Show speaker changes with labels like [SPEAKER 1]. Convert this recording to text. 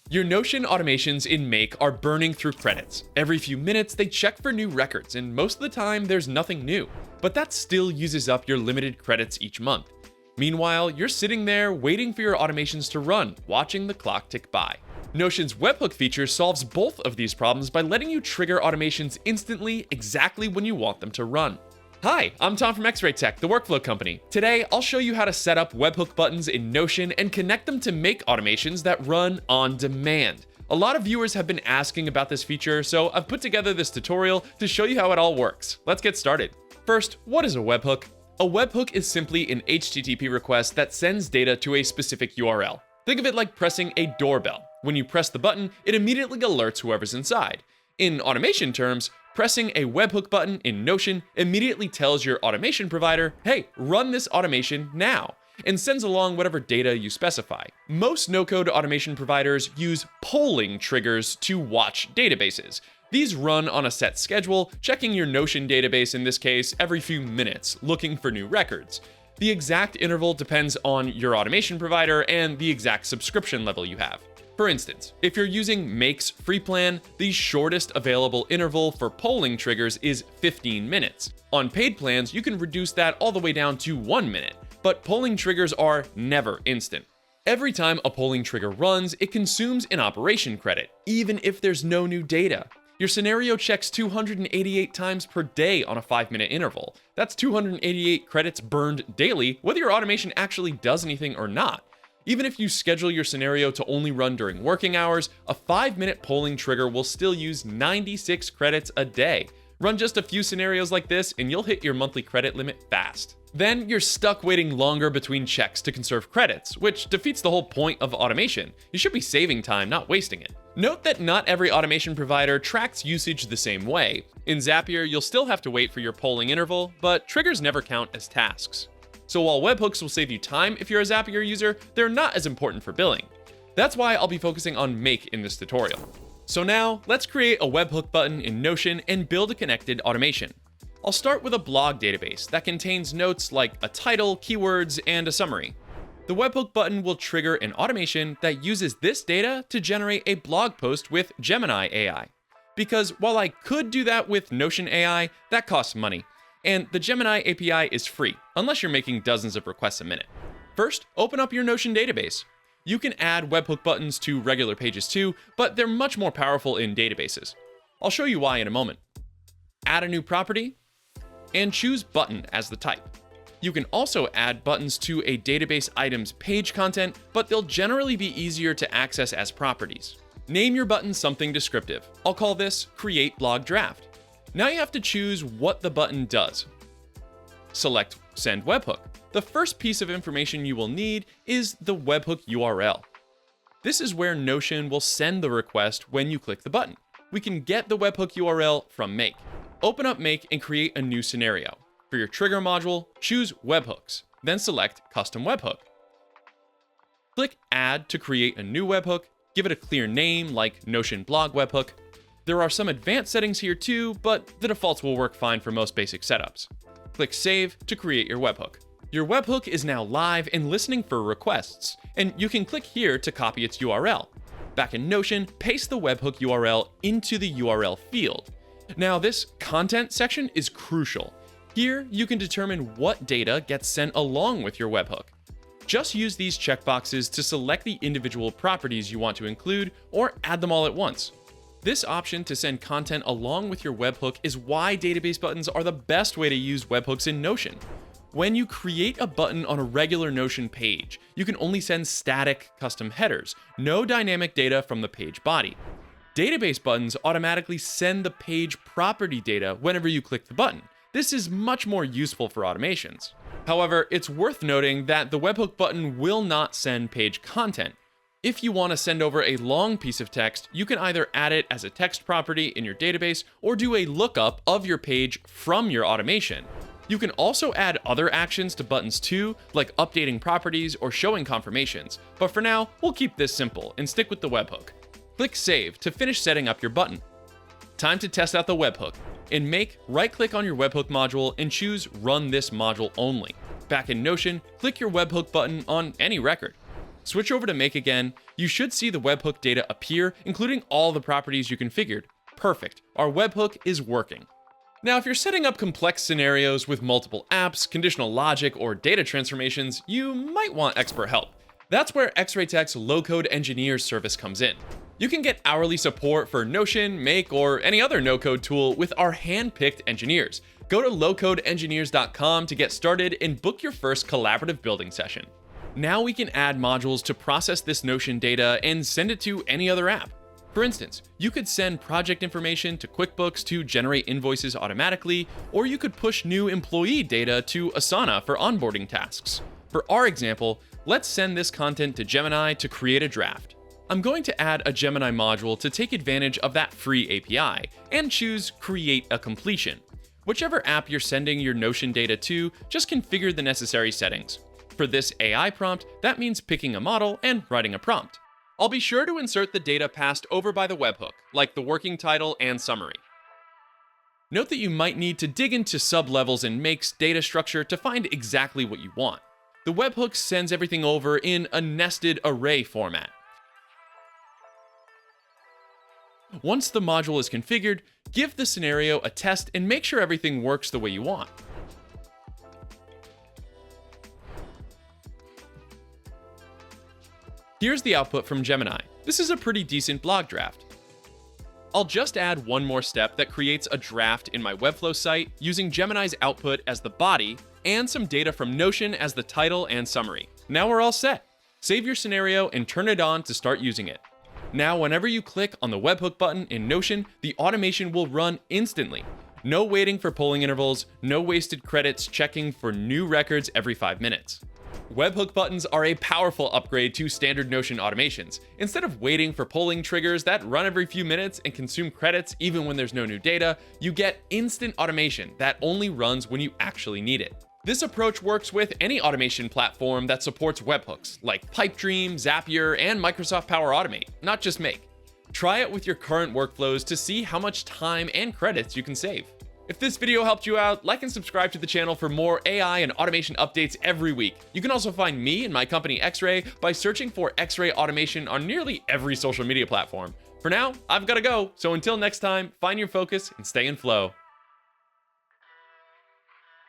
[SPEAKER 1] Your Notion automations in Make are burning through credits. Every few minutes, they check for new records, and most of the time, there's nothing new. But that still uses up your limited credits each month. Meanwhile, you're sitting there waiting for your automations to run, watching the clock tick by. Notion's Webhook feature solves both of these problems by letting you trigger automations instantly, exactly when you want them to run. Hi, I'm Tom from X-Ray Tech, the workflow company. Today, I'll show you how to set up webhook buttons in Notion and connect them to Make automations that run on demand. A lot of viewers have been asking about this feature, so I've put together this tutorial to show you how it all works. Let's get started. First, what is a webhook? A webhook is simply an HTTP request that sends data to a specific URL. Think of it like pressing a doorbell. When you press the button, it immediately alerts whoever's inside. In automation terms, pressing a webhook button in Notion immediately tells your automation provider, hey, run this automation now, and sends along whatever data you specify. Most no-code automation providers use polling triggers to watch databases. These run on a set schedule, checking your Notion database in this case every few minutes, looking for new records. The exact interval depends on your automation provider and the exact subscription level you have. For instance, if you're using Make's free plan, the shortest available interval for polling triggers is 15 minutes. On paid plans, you can reduce that all the way down to 1 minute, but polling triggers are never instant. Every time a polling trigger runs, it consumes an operation credit, even if there's no new data. Your scenario checks 288 times per day on a 5-minute interval. That's 288 credits burned daily, whether your automation actually does anything or not. Even if you schedule your scenario to only run during working hours, a 5-minute polling trigger will still use 96 credits a day. Run just a few scenarios like this and you'll hit your monthly credit limit fast. Then you're stuck waiting longer between checks to conserve credits, which defeats the whole point of automation. You should be saving time, not wasting it. Note that not every automation provider tracks usage the same way. In Zapier, you'll still have to wait for your polling interval, but triggers never count as tasks. So while webhooks will save you time if you're a Zapier user, they're not as important for billing. That's why I'll be focusing on Make in this tutorial. So now, let's create a webhook button in Notion and build a connected automation. I'll start with a blog database that contains notes like a title, keywords, and a summary. The webhook button will trigger an automation that uses this data to generate a blog post with Gemini AI. Because while I could do that with Notion AI, that costs money. And the Gemini API is free, unless you're making dozens of requests a minute. First, open up your Notion database. You can add webhook buttons to regular pages too, but they're much more powerful in databases. I'll show you why in a moment. Add a new property, and choose button as the type. You can also add buttons to a database item's page content, but they'll generally be easier to access as properties. Name your button something descriptive. I'll call this Create Blog Draft. Now you have to choose what the button does. Select Send Webhook. The first piece of information you will need is the webhook URL. This is where Notion will send the request when you click the button. We can get the webhook URL from Make. Open up Make and create a new scenario. For your trigger module, choose Webhooks, then select Custom Webhook. Click Add to create a new webhook. Give it a clear name like Notion Blog Webhook. There are some advanced settings here too, but the defaults will work fine for most basic setups. Click Save to create your webhook. Your webhook is now live and listening for requests, and you can click here to copy its URL. Back in Notion, paste the webhook URL into the URL field. Now this content section is crucial. Here, you can determine what data gets sent along with your webhook. Just use these checkboxes to select the individual properties you want to include or add them all at once. This option to send content along with your webhook is why database buttons are the best way to use webhooks in Notion. When you create a button on a regular Notion page, you can only send static custom headers, no dynamic data from the page body. Database buttons automatically send the page property data whenever you click the button. This is much more useful for automations. However, it's worth noting that the webhook button will not send page content. If you want to send over a long piece of text, you can either add it as a text property in your database or do a lookup of your page from your automation. You can also add other actions to buttons too, like updating properties or showing confirmations, but for now, we'll keep this simple and stick with the webhook. Click Save to finish setting up your button. Time to test out the webhook. In Make, right-click on your webhook module and choose Run this module only. Back in Notion, click your webhook button on any record. Switch over to Make again. You should see the webhook data appear, including all the properties you configured. Perfect. Our webhook is working. Now, if you're setting up complex scenarios with multiple apps, conditional logic, or data transformations, you might want expert help. That's where X-Ray Tech's low-code engineers service comes in. You can get hourly support for Notion, Make, or any other no-code tool with our hand-picked engineers. Go to lowcodeengineers.com to get started and book your first collaborative building session. Now we can add modules to process this Notion data and send it to any other app. For instance, you could send project information to QuickBooks to generate invoices automatically, or you could push new employee data to Asana for onboarding tasks. For our example, let's send this content to Gemini to create a draft. I'm going to add a Gemini module to take advantage of that free API and choose Create a Completion. Whichever app you're sending your Notion data to, just configure the necessary settings. For this AI prompt, that means picking a model and writing a prompt. I'll be sure to insert the data passed over by the webhook, like the working title and summary. Note that you might need to dig into sublevels in Make's data structure to find exactly what you want. The webhook sends everything over in a nested array format. Once the module is configured, give the scenario a test and make sure everything works the way you want. Here's the output from Gemini. This is a pretty decent blog draft. I'll just add one more step that creates a draft in my Webflow site using Gemini's output as the body and some data from Notion as the title and summary. Now we're all set. Save your scenario and turn it on to start using it. Now, whenever you click on the webhook button in Notion, the automation will run instantly. No waiting for polling intervals, no wasted credits checking for new records every 5 minutes. Webhook buttons are a powerful upgrade to standard Notion automations. Instead of waiting for polling triggers that run every few minutes and consume credits even when there's no new data, you get instant automation that only runs when you actually need it. This approach works with any automation platform that supports webhooks, like Pipedream, Zapier, and Microsoft Power Automate, not just Make. Try it with your current workflows to see how much time and credits you can save. If this video helped you out, like and subscribe to the channel for more AI and automation updates every week. You can also find me and my company X-Ray by searching for X-Ray Automation on nearly every social media platform. For now, I've got to go, so until next time, find your focus and stay in flow.